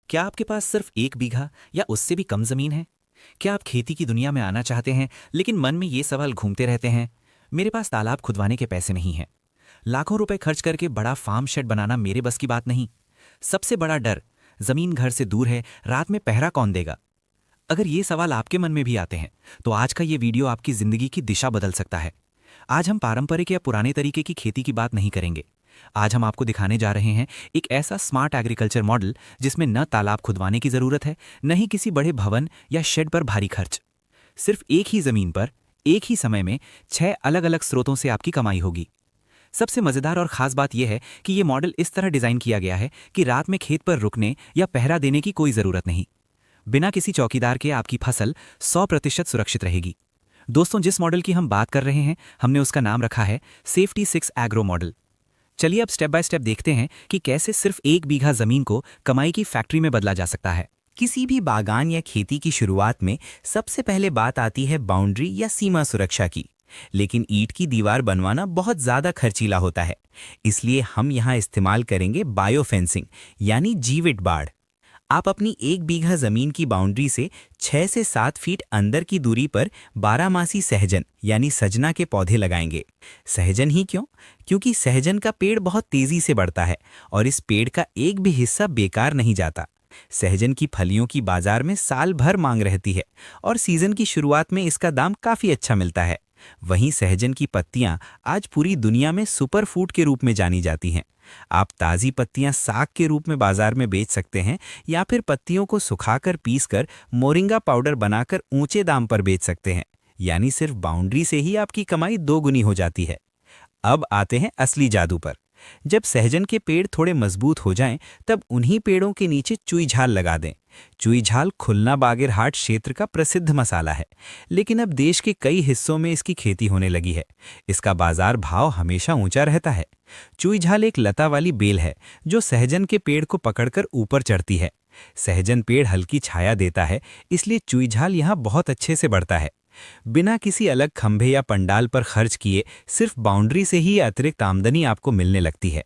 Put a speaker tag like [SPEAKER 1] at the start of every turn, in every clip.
[SPEAKER 1] क्या आपके पास सिर्फ 1 बीघा या उससे भी कम जमीन है? क्या आप खेती की दुनिया में आना चाहते हैं, लेकिन मन में ये सवाल घूमते रहते हैं, मेरे पास तालाब खुदवाने के पैसे नहीं हैं, लाखों रुपए खर्च करके बड़ा फार्म शेड बनाना मेरे बस की बात नहीं। सबसे बड़ा डर, जमीन घर से दूर है, रात में पहरा कौन देगा? अगर ये सवाल आपके मन में भी आते हैं, तो आज का ये वीडियो आपकी जिंदगी की दिशा बदल सकता है। आज हम पारंपरिक या पुराने तरीके की खेती की बात नहीं करेंगे। आज हम आपको दिखाने जा रहे हैं एक ऐसा स्मार्ट एग्रीकल्चर मॉडल जिसमें न तालाब खुदवाने की जरूरत है, न ही किसी बड़े भवन या शेड पर भारी खर्च। सिर्फ एक ही जमीन पर एक ही समय में 6 अलग अलग स्रोतों से आपकी कमाई होगी। सबसे मजेदार और खास बात यह है कि यह मॉडल इस तरह डिजाइन किया गया है कि रात में खेत पर रुकने या पहरा देने की कोई जरूरत नहीं। बिना किसी चौकीदार के आपकी फसल 100% सुरक्षित रहेगी। दोस्तों, जिस मॉडल की हम बात कर रहे हैं, हमने उसका नाम रखा है सेफ्टी 6 एग्रो मॉडल। चलिए अब स्टेप बाय स्टेप देखते हैं कि कैसे सिर्फ 1 बीघा जमीन को कमाई की फैक्ट्री में बदला जा सकता है।
[SPEAKER 2] किसी भी बागान या खेती की शुरुआत में सबसे पहले बात आती है बाउंड्री या सीमा सुरक्षा की। लेकिन ईंट की दीवार बनवाना बहुत ज्यादा खर्चीला होता है, इसलिए हम यहाँ इस्तेमाल करेंगे बायो फेंसिंग यानी जीवित बाड़। आप अपनी 1 बीघा जमीन की बाउंड्री से 6 से 7 फीट अंदर की दूरी पर 12 मासी सहजन यानी सजना के पौधे लगाएंगे। सहजन ही क्यों? क्योंकि सहजन का पेड़ बहुत तेजी से बढ़ता है और इस पेड़ का एक भी हिस्सा बेकार नहीं जाता। सहजन की फलियों की बाजार में साल भर मांग रहती है और सीजन की शुरुआत में इसका दाम काफी अच्छा मिलता है। वहीं सहजन की पत्तियां आज पूरी दुनिया में सुपर फूड के रूप में जानी जाती हैं। आप ताज़ी पत्तियां साग के रूप में बाजार में बेच सकते हैं या फिर पत्तियों को सुखाकर पीसकर मोरिंगा पाउडर बनाकर ऊंचे दाम पर बेच सकते हैं। यानी सिर्फ बाउंड्री से ही आपकी कमाई 2 गुनी हो जाती है। अब आते हैं असली जादू पर। जब सहजन के पेड़ थोड़े मजबूत हो जाएं, तब उन्हीं पेड़ों के नीचे चुई झाल लगा दें। चुई झाल खुलना बागेरहाट क्षेत्र का प्रसिद्ध मसाला है, लेकिन अब देश के कई हिस्सों में इसकी खेती होने लगी है। इसका बाजार भाव हमेशा ऊंचा रहता है। चुई झाल एक लता वाली बेल है जो सहजन के पेड़ को पकड़कर ऊपर चढ़ती है। सहजन पेड़ हल्की छाया देता है, इसलिए चुई झाल यहाँ बहुत अच्छे से बढ़ता है। बिना किसी अलग खंभे या पंडाल पर खर्च किए सिर्फ बाउंड्री से ही अतिरिक्त आमदनी आपको मिलने लगती है।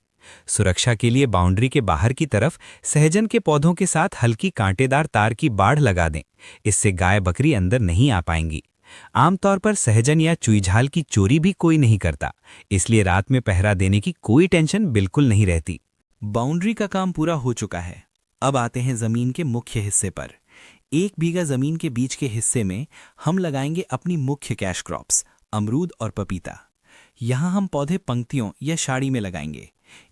[SPEAKER 2] सुरक्षा के लिए बाउंड्री के बाहर की तरफ सहजन के पौधों के साथ हल्की कांटेदार तार की बाड़ लगा दें। इससे गाय बकरी अंदर नहीं आ पाएंगी। आमतौर पर सहजन या चुईझाल की चोरी भी कोई नहीं करता, इसलिए रात में पहरा देने की कोई टेंशन बिल्कुल नहीं रहती। बाउंड्री का काम पूरा हो चुका है। अब आते हैं जमीन के मुख्य हिस्से पर। 1 बीघा जमीन के बीच के हिस्से में हम लगाएंगे अपनी मुख्य कैश क्रॉप्स, अमरूद और पपीता। यहाँ हम पौधे पंक्तियों या शाड़ी में लगाएंगे।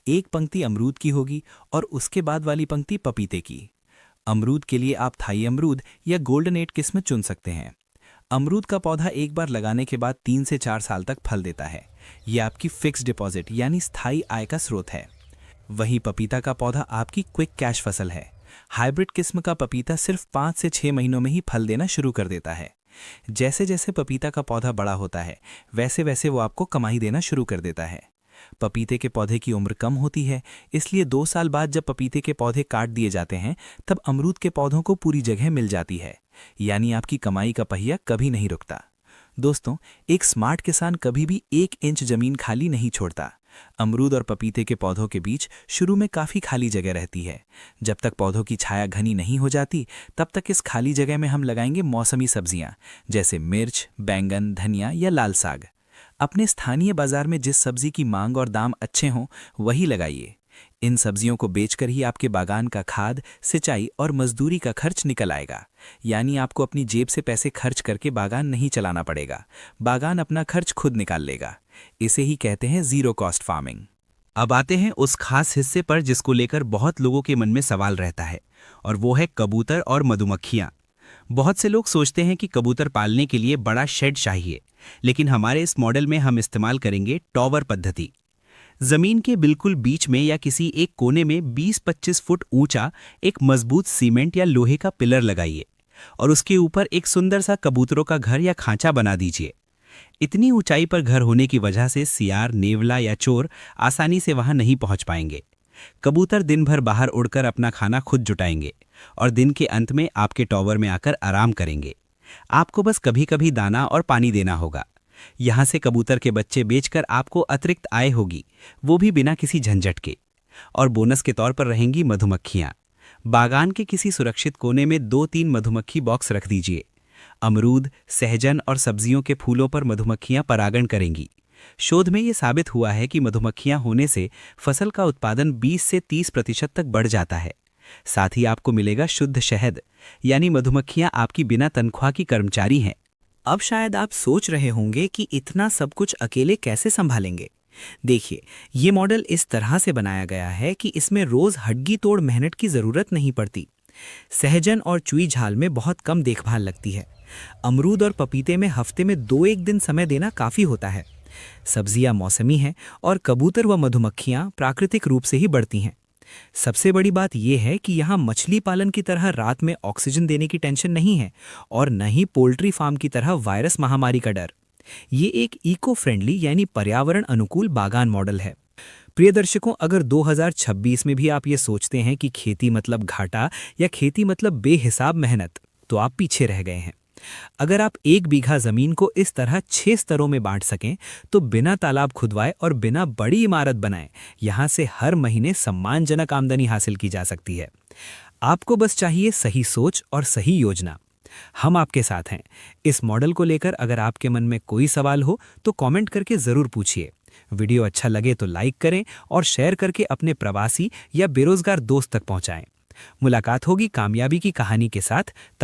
[SPEAKER 2] एक पंक्ति अमरूद की होगी और उसके बाद वाली पंक्ति पपीते की। अमरूद के लिए आप थाई अमरूद या गोल्डन 8 किस्म चुन सकते हैं। अमरूद का पौधा एक बार लगाने के बाद 3 से 4 साल तक फल देता है। यह आपकी फिक्स डिपॉजिट यानी स्थायी आय का स्रोत है। वहीं पपीता का पौधा आपकी क्विक कैश फसल है। हाइब्रिड किस्म का पपीता सिर्फ 5 से 6 महीनों में ही फल देना शुरू कर देता है। जैसे जैसे पपीता का पौधा बड़ा होता है, वैसे वैसे वो आपको कमाई देना शुरू कर देता है। पपीते के पौधे की उम्र कम होती है, इसलिए 2 साल बाद जब पपीते के पौधे काट दिए जाते हैं, तब अमरूद के पौधों को पूरी जगह मिल जाती है। यानी आपकी कमाई का पहिया कभी नहीं रुकता। दोस्तों, एक स्मार्ट किसान कभी भी 1 इंच जमीन खाली नहीं छोड़ता। अमरूद और पपीते के पौधों के बीच शुरू में काफी खाली जगह रहती है। जब तक पौधों की छाया घनी नहीं हो जाती, तब तक इस खाली जगह में हम लगाएंगे मौसमी सब्जियां, जैसे मिर्च, बैंगन, धनिया या लाल साग। अपने स्थानीय बाजार में जिस सब्जी की मांग और दाम अच्छे हों, वही लगाइए। इन सब्जियों को बेचकर ही आपके बागान का खाद, सिंचाई और मजदूरी का खर्च निकल आएगा। यानी आपको अपनी जेब से पैसे खर्च करके बागान नहीं चलाना पड़ेगा। बागान अपना खर्च खुद निकाल लेगा। इसे ही कहते हैं जीरो कॉस्ट फार्मिंग।
[SPEAKER 1] अब आते हैं उस खास हिस्से पर जिसको लेकर बहुत लोगों के मन में सवाल रहता है, और वो है कबूतर और मधुमक्खियां। बहुत से लोग सोचते हैं कि कबूतर पालने के लिए बड़ा शेड चाहिए, लेकिन हमारे इस मॉडल में हम इस्तेमाल करेंगे टॉवर पद्धति। जमीन के बिल्कुल बीच में या किसी एक कोने में 20-25 फुट ऊंचा एक मजबूत सीमेंट या लोहे का पिलर लगाइए और उसके ऊपर एक सुंदर सा कबूतरों का घर या खांचा बना दीजिए। इतनी ऊंचाई पर घर होने की वजह से सियार, नेवला या चोर आसानी से वहां नहीं पहुंच पाएंगे। कबूतर दिन भर बाहर उड़कर अपना खाना खुद जुटाएंगे और दिन के अंत में आपके टॉवर में आकर आराम करेंगे। आपको बस कभी कभी दाना और पानी देना होगा। यहाँ से कबूतर के बच्चे बेचकर आपको अतिरिक्त आय होगी, वो भी बिना किसी झंझट के। और बोनस के तौर पर रहेंगी मधुमक्खियाँ।
[SPEAKER 2] बागान के किसी सुरक्षित कोने में 2-3 मधुमक्खी बॉक्स रख दीजिए। अमरूद, सहजन और सब्जियों के फूलों पर मधुमक्खियां परागण करेंगी। शोध में ये साबित हुआ है कि मधुमक्खियां होने से फसल का उत्पादन 20 से 30% तक बढ़ जाता है। साथ ही आपको मिलेगा शुद्ध शहद, यानी मधुमक्खियां आपकी बिना तनख्वाह की कर्मचारी हैं।
[SPEAKER 3] अब शायद आप सोच रहे होंगे कि इतना सब कुछ अकेले कैसे संभालेंगे। देखिए, ये मॉडल इस तरह से बनाया गया है कि इसमें रोज हड्डी तोड़ मेहनत की जरूरत नहीं पड़ती। सहजन और चुई झाल में बहुत कम देखभाल लगती है। अमरूद और पपीते में हफ्ते में 2-1 दिन समय देना काफी होता है। सब्जियां मौसमी हैं और कबूतर व मधुमक्खियां प्राकृतिक रूप से ही बढ़ती हैं। सबसे बड़ी बात यह है कि यहाँ मछली पालन की तरह रात में ऑक्सीजन देने की टेंशन नहीं है और न ही पोल्ट्री फार्म की तरह वायरस महामारी का डर। ये एक इको फ्रेंडली यानी पर्यावरण अनुकूल बागान मॉडल है। प्रिय दर्शकों, अगर 2026 में भी आप ये सोचते हैं कि खेती मतलब घाटा या खेती मतलब बेहिसाब मेहनत, तो आप पीछे रह गए हैं। अगर आप 1 बीघा जमीन को इस तरह 6 स्तरों में बांट सकें, तो बिना तालाब खुदवाए और बिना बड़ी इमारत बनाए यहां से हर महीने सम्मानजनक आमदनी हासिल की जा सकती है। आपको बस चाहिए सही सोच और सही योजना। हम आपके साथ हैं। इस मॉडल को लेकर अगर आपके मन में कोई सवाल हो तो कमेंट करके जरूर पूछिए। वीडियो अच्छा लगे तो लाइक करें और शेयर करके अपने प्रवासी या बेरोजगार दोस्त तक पहुंचाएं। मुलाकात होगी कामयाबी की कहानी के साथ।